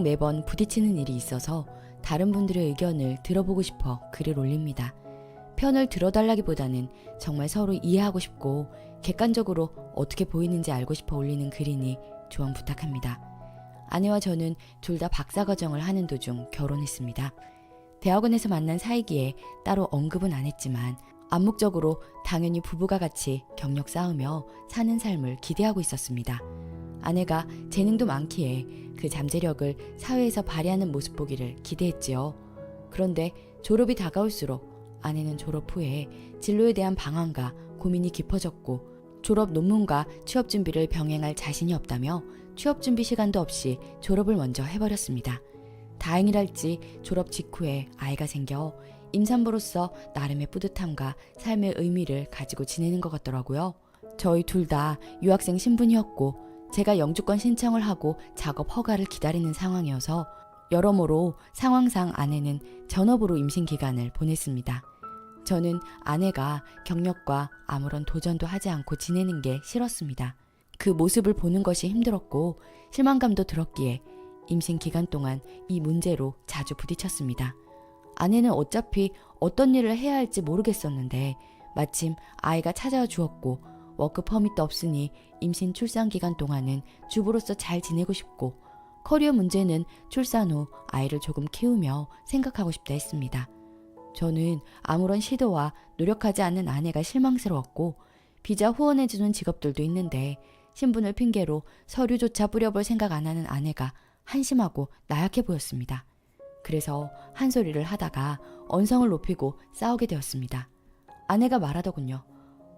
매번 부딪히는 일이 있어서 다른 분들의 의견을 들어보고 싶어 글을 올립니다. 편을 들어달라기보다는 정말 서로 이해하고 싶고 객관적으로 어떻게 보이는지 알고 싶어 올리는 글이니 조언 부탁합니다. 아내와 저는 둘 다 박사과정을 하는 도중 결혼했습니다. 대학원에서 만난 사이기에 따로 언급은 안 했지만 암묵적으로 당연히 부부가 같이 경력 쌓으며 사는 삶을 기대하고 있었습니다. 아내가 재능도 많기에 그 잠재력을 사회에서 발휘하는 모습 보기를 기대했지요. 그런데 졸업이 다가올수록 아내는 졸업 후에 진로에 대한 방황과 고민이 깊어졌고 졸업 논문과 취업 준비를 병행할 자신이 없다며 취업 준비 시간도 없이 졸업을 먼저 해버렸습니다. 다행이랄지 졸업 직후에 아이가 생겨 임산부로서 나름의 뿌듯함과 삶의 의미를 가지고 지내는 것 같더라고요. 저희 둘 다 유학생 신분이었고 제가 영주권 신청을 하고 작업 허가를 기다리는 상황이어서 여러모로 상황상 아내는 전업으로 임신 기간을 보냈습니다. 저는 아내가 경력과 아무런 도전도 하지 않고 지내는 게 싫었습니다. 그 모습을 보는 것이 힘들었고 실망감도 들었기에 임신 기간 동안 이 문제로 자주 부딪혔습니다. 아내는 어차피 어떤 일을 해야 할지 모르겠었는데 마침 아이가 찾아와 주었고 워크 퍼밋도 없으니 임신 출산 기간 동안은 주부로서 잘 지내고 싶고 커리어 문제는 출산 후 아이를 조금 키우며 생각하고 싶다 했습니다. 저는 아무런 시도와 노력하지 않는 아내가 실망스러웠고 비자 후원해주는 직업들도 있는데 신분을 핑계로 서류조차 뿌려볼 생각 안 하는 아내가 한심하고 나약해 보였습니다. 그래서 한 소리를 하다가 언성을 높이고 싸우게 되었습니다. 아내가 말하더군요.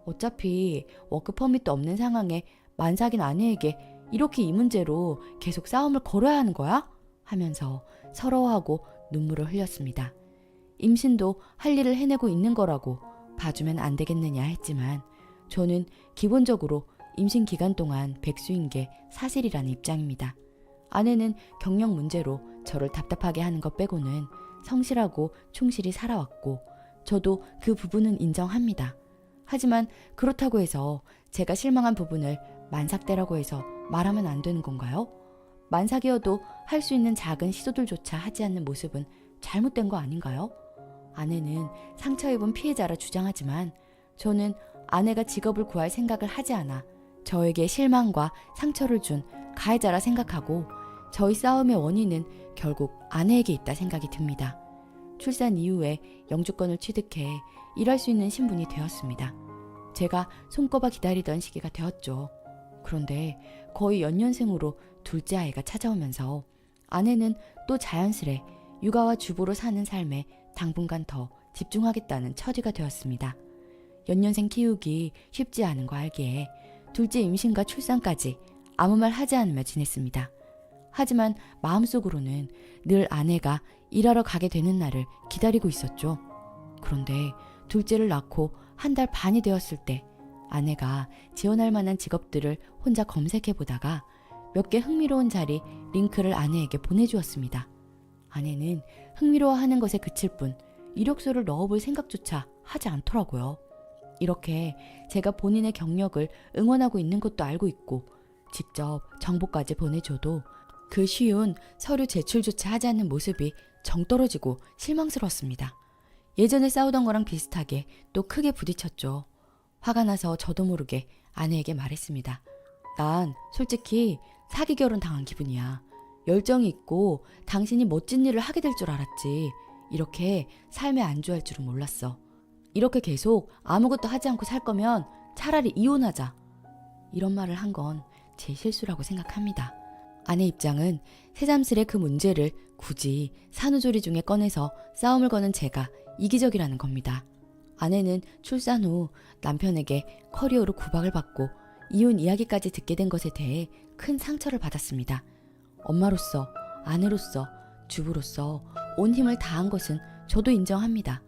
어차피 워크 퍼밋도 없는 상황에 만삭인 아내에게 이렇게 이 문제로 계속 싸움을 걸어야 하는 거야? 하면서 서러워하고 눈물을 흘렸습니다. 임신도 할 일을 해내고 있는 거라고 봐주면 안 되겠느냐 했지만 저는 기본적으로 임신 기간 동안 백수인 게 사실이라는 입장입니다. 아내는 경력 문제로 저를 답답하게 하는 것 빼고는 성실하고 충실히 살아왔고 저도 그 부분은 인정합니다. 하지만 그렇다고 해서 제가 실망한 부분을 만삭대라고 해서 말하면 안 되는 건가요? 만삭이어도 할 수 있는 작은 시도들조차 하지 않는 모습은 잘못된 거 아닌가요? 아내는 상처 입은 피해자라 주장하지만 저는 아내가 직업을 구할 생각을 하지 않아 저에게 실망과 상처를 준 가해자라 생각하고 저희 싸움의 원인은 결국 아내에게 있다 생각이 듭니다. 출산 이후에 영주권을 취득해 일할 수 있는 신분이 되었습니다. 제가 손꼽아 기다리던 시기가 되었죠. 그런데 거의 연년생으로 둘째 아이가 찾아오면서 아내는 또 자연스레 육아와 주부로 사는 삶에 당분간 더 집중하겠다는 처지가 되었습니다. 연년생 키우기 쉽지 않은 거 알기에 둘째 임신과 출산까지 아무 말 하지 않으며 지냈습니다. 하지만 마음속으로는 늘 아내가 일하러 가게 되는 날을 기다리고 있었죠. 그런데 둘째를 낳고 한 달 반이 되었을 때 아내가 지원할 만한 직업들을 혼자 검색해 보다가 몇 개 흥미로운 자리 링크를 아내에게 보내주었습니다. 아내는 흥미로워하는 것에 그칠 뿐 이력서를 넣어볼 생각조차 하지 않더라고요. 이렇게 제가 본인의 경력을 응원하고 있는 것도 알고 있고 직접 정보까지 보내줘도 그 쉬운 서류 제출조차 하지 않는 모습이 정 떨어지고 실망스러웠습니다. 예전에 싸우던 거랑 비슷하게 또 크게 부딪혔죠. 화가 나서 저도 모르게 아내에게 말했습니다. 난 솔직히 사기 결혼 당한 기분이야. 열정이 있고 당신이 멋진 일을 하게 될 줄 알았지. 이렇게 삶에 안주할 줄은 몰랐어. 이렇게 계속 아무것도 하지 않고 살 거면 차라리 이혼하자. 이런 말을 한 건 제 실수라고 생각합니다. 아내 입장은 새삼스레 그 문제를 굳이 산후조리 중에 꺼내서 싸움을 거는 제가 이기적이라는 겁니다. 아내는 출산 후 남편에게 커리어로 구박을 받고 이혼 이야기까지 듣게 된 것에 대해 큰 상처를 받았습니다. 엄마로서, 아내로서, 주부로서 온 힘을 다한 것은 저도 인정합니다.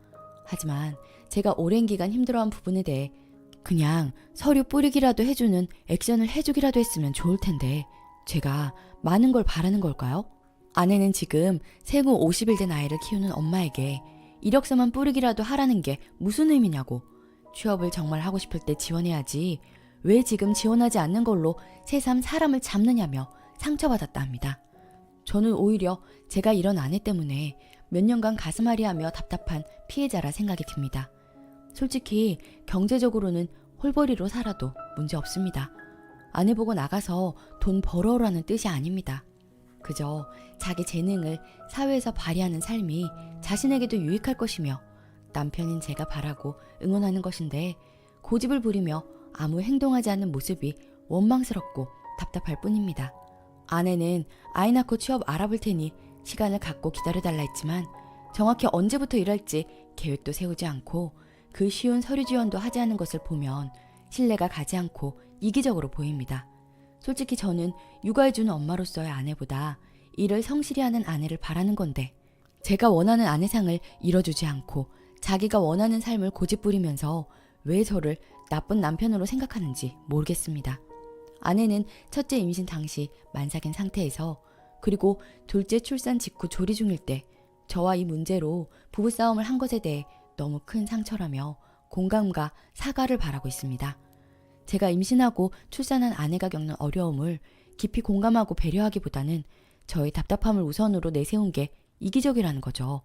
하지만 제가 오랜 기간 힘들어한 부분에 대해 그냥 서류 뿌리기라도 해주는 액션을 해주기라도 했으면 좋을 텐데 제가 많은 걸 바라는 걸까요? 아내는 지금 생후 50일 된 아이를 키우는 엄마에게 이력서만 뿌리기라도 하라는 게 무슨 의미냐고. 취업을 정말 하고 싶을 때 지원해야지 왜 지금 지원하지 않는 걸로 새삼 사람을 잡느냐며 상처받았다 합니다. 저는 오히려 제가 이런 아내 때문에 몇 년간 가슴앓이하며 답답한 피해자라 생각이 듭니다. 솔직히 경제적으로는 홀벌이로 살아도 문제 없습니다. 아내 보고 나가서 돈 벌어오라는 뜻이 아닙니다. 그저 자기 재능을 사회에서 발휘하는 삶이 자신에게도 유익할 것이며 남편인 제가 바라고 응원하는 것인데 고집을 부리며 아무 행동하지 않는 모습이 원망스럽고 답답할 뿐입니다. 아내는 아이 낳고 취업 알아볼 테니 시간을 갖고 기다려달라 했지만 정확히 언제부터 일할지 계획도 세우지 않고 그 쉬운 서류 지원도 하지 않은 것을 보면 신뢰가 가지 않고 이기적으로 보입니다. 솔직히 저는 육아해주는 엄마로서의 아내보다 일을 성실히 하는 아내를 바라는 건데 제가 원하는 아내상을 이뤄주지 않고 자기가 원하는 삶을 고집부리면서 왜 저를 나쁜 남편으로 생각하는지 모르겠습니다. 아내는 첫째 임신 당시 만삭인 상태에서 그리고 둘째 출산 직후 조리 중일 때 저와 이 문제로 부부싸움을 한 것에 대해 너무 큰 상처라며 공감과 사과를 바라고 있습니다. 제가 임신하고 출산한 아내가 겪는 어려움을 깊이 공감하고 배려하기보다는 저의 답답함을 우선으로 내세운 게 이기적이라는 거죠.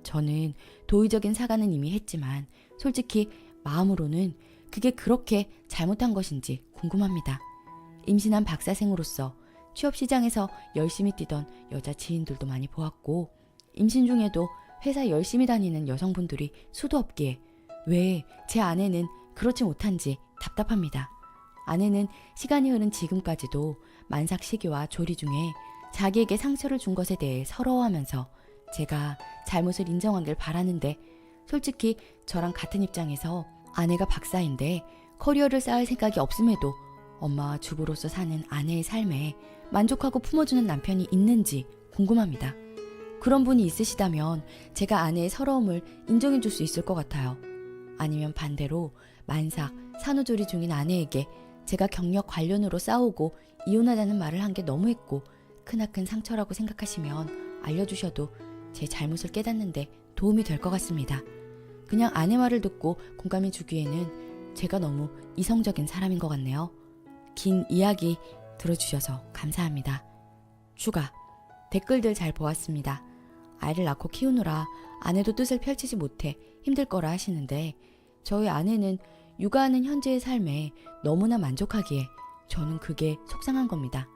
저는 도의적인 사과는 이미 했지만 솔직히 마음으로는 그게 그렇게 잘못한 것인지 궁금합니다. 임신한 박사생으로서 취업시장에서 열심히 뛰던 여자 지인들도 많이 보았고 임신 중에도 회사 열심히 다니는 여성분들이 수도 없기에 왜 제 아내는 그렇지 못한지 답답합니다. 아내는 시간이 흐른 지금까지도 만삭 시기와 조리 중에 자기에게 상처를 준 것에 대해 서러워하면서 제가 잘못을 인정하길 바라는데 솔직히 저랑 같은 입장에서 아내가 박사인데 커리어를 쌓을 생각이 없음에도 엄마와 주부로서 사는 아내의 삶에 만족하고 품어주는 남편이 있는지 궁금합니다. 그런 분이 있으시다면 제가 아내의 서러움을 인정해 줄 수 있을 것 같아요. 아니면 반대로 만삭, 산후조리 중인 아내에게 제가 경력 관련으로 싸우고 이혼하자는 말을 한 게 너무했고 크나큰 상처라고 생각하시면 알려주셔도 제 잘못을 깨닫는데 도움이 될 것 같습니다. 그냥 아내 말을 듣고 공감해 주기에는 제가 너무 이성적인 사람인 것 같네요. 긴 이야기 들어주셔서 감사합니다. 추가 댓글들 잘 보았습니다. 아이를 낳고 키우느라 아내도 뜻을 펼치지 못해 힘들 거라 하시는데 저희 아내는 육아하는 현재의 삶에 너무나 만족하기에 저는 그게 속상한 겁니다.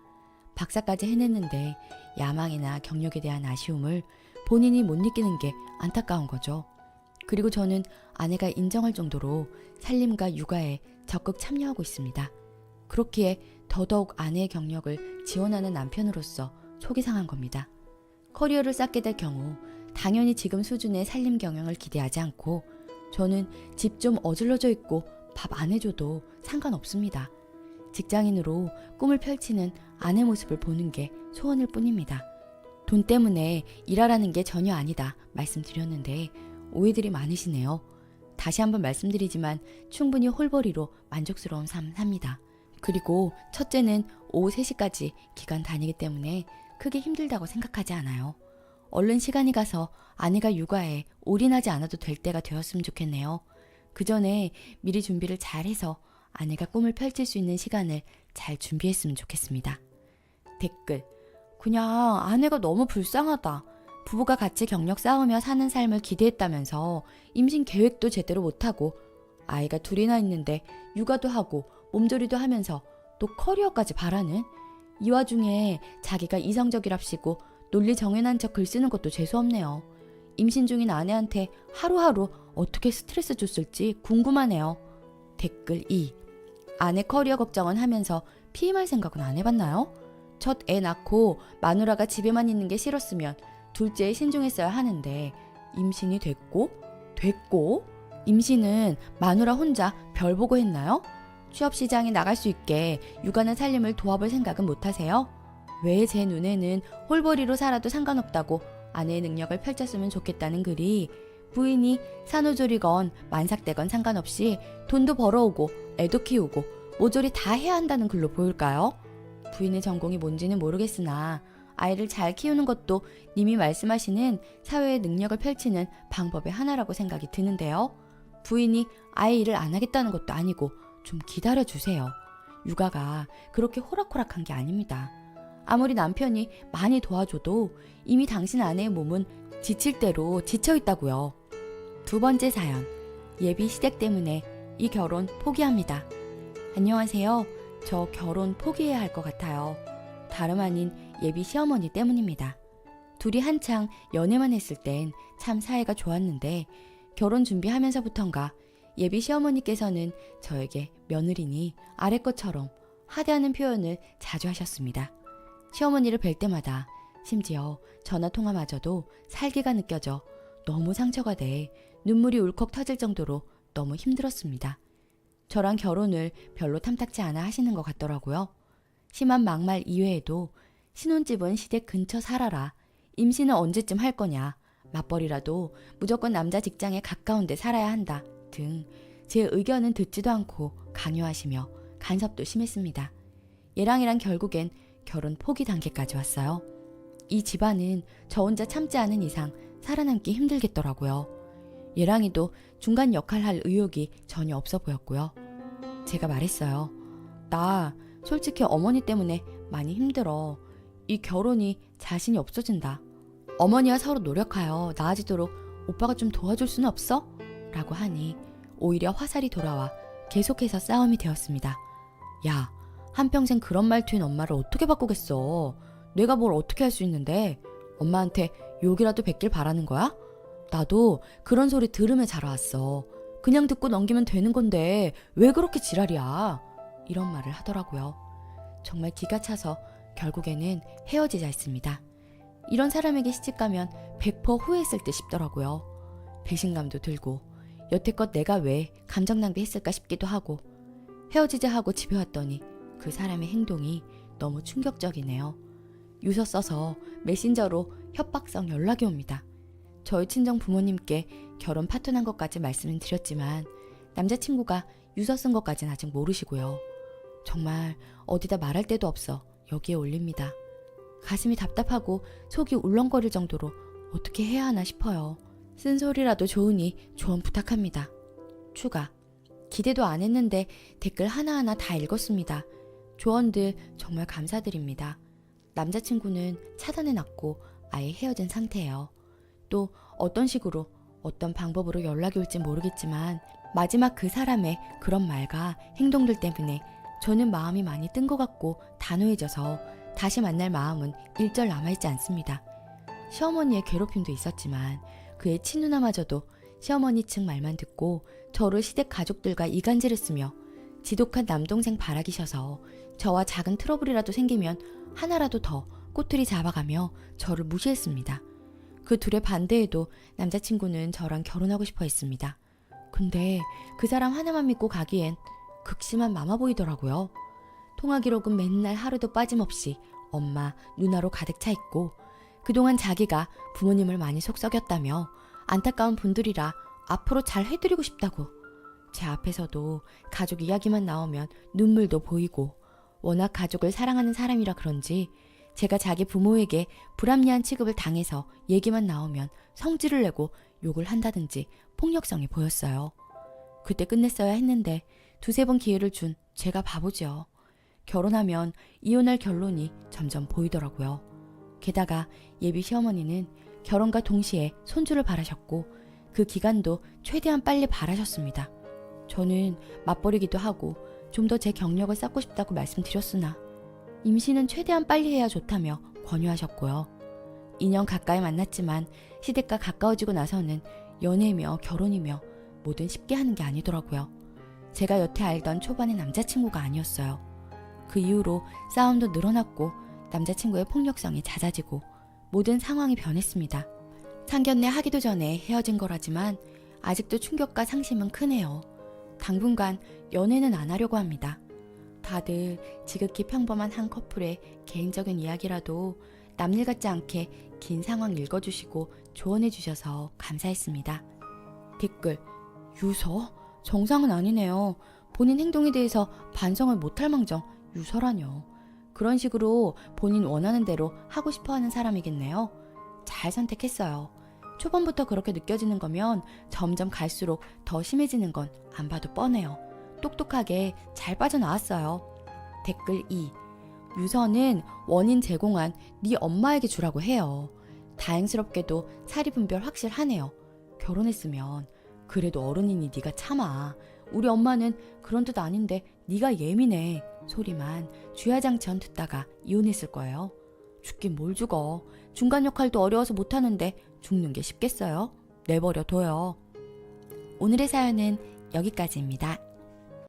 박사까지 해냈는데 야망이나 경력에 대한 아쉬움을 본인이 못 느끼는 게 안타까운 거죠. 그리고 저는 아내가 인정할 정도로 살림과 육아에 적극 참여하고 있습니다. 그렇기에 더더욱 아내의 경력을 지원하는 남편으로서 속이 상한 겁니다. 커리어를 쌓게 될 경우 당연히 지금 수준의 살림 경영을 기대하지 않고 저는 집 좀 어질러져 있고 밥 안 해줘도 상관없습니다. 직장인으로 꿈을 펼치는 아내 모습을 보는 게 소원일 뿐입니다. 돈 때문에 일하라는 게 전혀 아니다 말씀드렸는데 오해들이 많으시네요. 다시 한번 말씀드리지만 충분히 홀벌이로 만족스러운 삶 삽니다. 그리고 첫째는 오후 3시까지 기간 다니기 때문에 크게 힘들다고 생각하지 않아요. 얼른 시간이 가서 아내가 육아에 올인하지 않아도 될 때가 되었으면 좋겠네요. 그 전에 미리 준비를 잘해서 아내가 꿈을 펼칠 수 있는 시간을 잘 준비했으면 좋겠습니다. 댓글 그냥 아내가 너무 불쌍하다. 부부가 같이 경력 쌓으며 사는 삶을 기대했다면서 임신 계획도 제대로 못하고 아이가 둘이나 있는데 육아도 하고 몸조리도 하면서 또 커리어까지 바라는 이 와중에 자기가 이성적이랍시고 논리 정연한 척 글 쓰는 것도 재수없네요. 임신 중인 아내한테 하루하루 어떻게 스트레스 줬을지 궁금하네요. 댓글 2. 아내 커리어 걱정은 하면서 피임할 생각은 안 해봤나요? 첫 애 낳고 마누라가 집에만 있는 게 싫었으면 둘째에 신중했어야 하는데 임신이 됐고 임신은 마누라 혼자 별 보고 했나요? 취업시장에 나갈 수 있게 육아나 살림을 도와볼 생각은 못하세요? 왜 제 눈에는 홀벌이로 살아도 상관없다고 아내의 능력을 펼쳤으면 좋겠다는 글이 부인이 산후조리건 만삭되건 상관없이 돈도 벌어오고 애도 키우고 모조리 다 해야 한다는 글로 보일까요? 부인의 전공이 뭔지는 모르겠으나 아이를 잘 키우는 것도 님이 말씀하시는 사회의 능력을 펼치는 방법의 하나라고 생각이 드는데요. 부인이 아예 일을 안 하겠다는 것도 아니고 좀 기다려주세요. 육아가 그렇게 호락호락한 게 아닙니다. 아무리 남편이 많이 도와줘도 이미 당신 아내의 몸은 지칠 대로 지쳐있다고요. 두 번째 사연. 예비 시댁 때문에 이 결혼 포기합니다. 안녕하세요. 저 결혼 포기해야 할 것 같아요. 다름 아닌 예비 시어머니 때문입니다. 둘이 한창 연애만 했을 땐 참 사이가 좋았는데 결혼 준비하면서부턴가 예비 시어머니께서는 저에게 며느리니 아래 것처럼 하대하는 표현을 자주 하셨습니다. 시어머니를 뵐 때마다 심지어 전화통화마저도 살기가 느껴져 너무 상처가 돼 눈물이 울컥 터질 정도로 너무 힘들었습니다. 저랑 결혼을 별로 탐탁지 않아 하시는 것 같더라고요. 심한 막말 이외에도 신혼집은 시댁 근처 살아라, 임신은 언제쯤 할 거냐, 맞벌이라도 무조건 남자 직장에 가까운 데 살아야 한다 등 제 의견은 듣지도 않고 강요하시며 간섭도 심했습니다. 얘랑이랑 결국엔 결혼 포기 단계까지 왔어요. 이 집안은 저 혼자 참지 않은 이상 살아남기 힘들겠더라고요. 얘랑이도 중간 역할 할 의욕이 전혀 없어 보였고요. 제가 말했어요. 나 솔직히 어머니 때문에 많이 힘들어. 이 결혼이 자신이 없어진다. 어머니와 서로 노력하여 나아지도록 오빠가 좀 도와줄 수는 없어? 라고 하니 오히려 화살이 돌아와 계속해서 싸움이 되었습니다. 야, 한평생 그런 말투인 엄마를 어떻게 바꾸겠어. 내가 뭘 어떻게 할 수 있는데 엄마한테 욕이라도 뱉길 바라는 거야? 나도 그런 소리 들으며 자라왔어. 그냥 듣고 넘기면 되는 건데 왜 그렇게 지랄이야? 이런 말을 하더라고요. 정말 기가 차서 결국에는 헤어지자 했습니다. 이런 사람에게 시집가면 100% 후회했을 듯 싶더라고요. 배신감도 들고 여태껏 내가 왜 감정 낭비했을까 싶기도 하고 헤어지자 하고 집에 왔더니 그 사람의 행동이 너무 충격적이네요. 유서 써서 메신저로 협박성 연락이 옵니다. 저희 친정 부모님께 결혼 파토난 것까지 말씀을 드렸지만 남자친구가 유서 쓴 것까지는 아직 모르시고요. 정말 어디다 말할 데도 없어 여기에 올립니다. 가슴이 답답하고 속이 울렁거릴 정도로 어떻게 해야 하나 싶어요. 쓴소리라도 좋으니 조언 부탁합니다. 추가. 기대도 안 했는데 댓글 하나하나 다 읽었습니다. 조언들 정말 감사드립니다. 남자친구는 차단해놨고 아예 헤어진 상태예요. 또 어떤 식으로 어떤 방법으로 연락이 올지 모르겠지만 마지막 그 사람의 그런 말과 행동들 때문에 저는 마음이 많이 뜬 것 같고 단호해져서 다시 만날 마음은 일절 남아있지 않습니다. 시어머니의 괴롭힘도 있었지만 그의 친누나마저도 시어머니 측 말만 듣고 저를 시댁 가족들과 이간질했으며 지독한 남동생 바라기셔서 저와 작은 트러블이라도 생기면 하나라도 더 꼬투리 잡아가며 저를 무시했습니다. 그 둘의 반대에도 남자친구는 저랑 결혼하고 싶어 했습니다. 근데 그 사람 하나만 믿고 가기엔 극심한 마마보이더라고요. 통화 기록은 맨날 하루도 빠짐없이 엄마, 누나로 가득 차 있고 그동안 자기가 부모님을 많이 속썩였다며 안타까운 분들이라 앞으로 잘 해드리고 싶다고 제 앞에서도 가족 이야기만 나오면 눈물도 보이고 워낙 가족을 사랑하는 사람이라 그런지 제가 자기 부모에게 불합리한 취급을 당해서 얘기만 나오면 성질을 내고 욕을 한다든지 폭력성이 보였어요. 그때 끝냈어야 했는데 두세 번 기회를 준 제가 바보죠. 결혼하면 이혼할 결론이 점점 보이더라고요. 게다가 예비 시어머니는 결혼과 동시에 손주를 바라셨고 그 기간도 최대한 빨리 바라셨습니다. 저는 맞벌이기도 하고 좀 더 제 경력을 쌓고 싶다고 말씀드렸으나 임신은 최대한 빨리 해야 좋다며 권유하셨고요. 2년 가까이 만났지만 시댁과 가까워지고 나서는 연애며 결혼이며 뭐든 쉽게 하는 게 아니더라고요. 제가 여태 알던 초반의 남자친구가 아니었어요. 그 이후로 싸움도 늘어났고 남자친구의 폭력성이 잦아지고 모든 상황이 변했습니다. 상견례 하기도 전에 헤어진 거라지만 아직도 충격과 상심은 크네요. 당분간 연애는 안 하려고 합니다. 다들 지극히 평범한 한 커플의 개인적인 이야기라도 남일 같지 않게 긴 상황 읽어주시고 조언해주셔서 감사했습니다. 댓글, 유서? 정상은 아니네요. 본인 행동에 대해서 반성을 못할 망정 유서라뇨. 그런 식으로 본인 원하는 대로 하고 싶어하는 사람이겠네요. 잘 선택했어요. 초반부터 그렇게 느껴지는 거면 점점 갈수록 더 심해지는 건 안 봐도 뻔해요. 똑똑하게 잘 빠져나왔어요. 댓글 2. 유서는 원인 제공한 네 엄마에게 주라고 해요. 다행스럽게도 사리분별 확실하네요. 결혼했으면 그래도 어른이니 네가 참아. 우리 엄마는 그런 뜻 아닌데 네가 예민해. 소리만 주야장천 듣다가 이혼했을 거예요. 죽긴 뭘 죽어. 중간 역할도 어려워서 못하는데 죽는 게 쉽겠어요? 내버려 둬요. 오늘의 사연은 여기까지입니다.